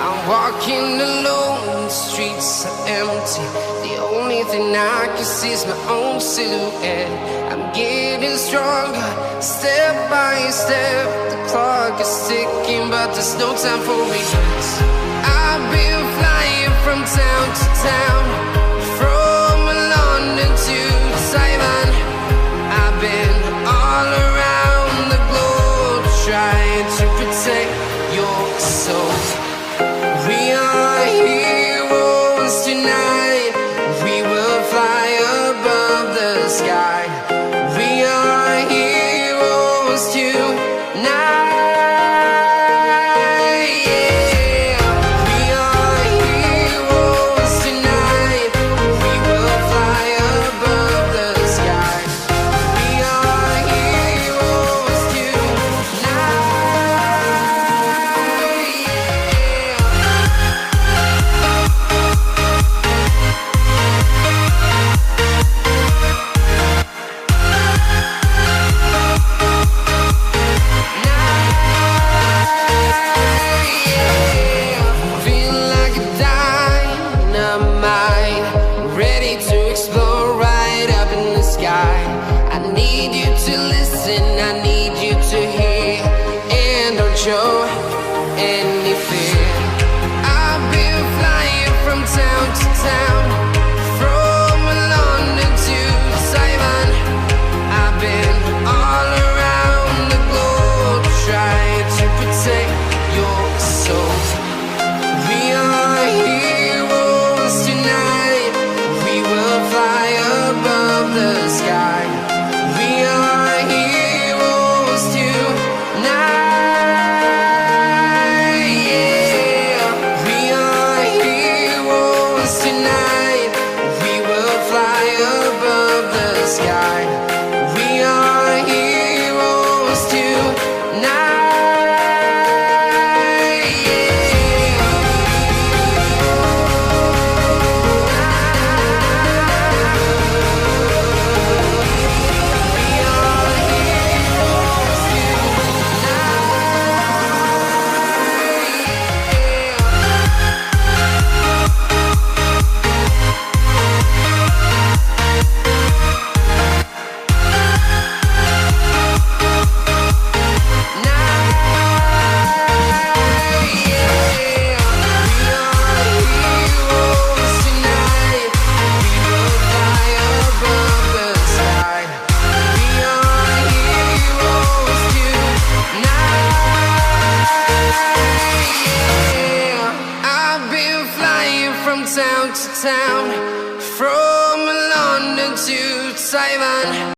I'm walking alone, the streets are empty. The only thing I can see is my own silhouette. I'm getting stronger, step by step. The clock is ticking, but there's no time for regrets. I've been flying from town to town, from London to Taiwan. I've been all around the globe, trying to protect your soul. We are heroes tonight. We will fly above the sky. We are heroes tonight. Yeah. We are heroes tonight. We will fly above the sky. We are heroes tonight. Show any fear. I've been flying from town to town, from London to Taiwan. I've been all around the globe, trying to protect your soul. We are heroes tonight. We will fly above the sky. We are heroes tonight. Town to town, from London to Taiwan.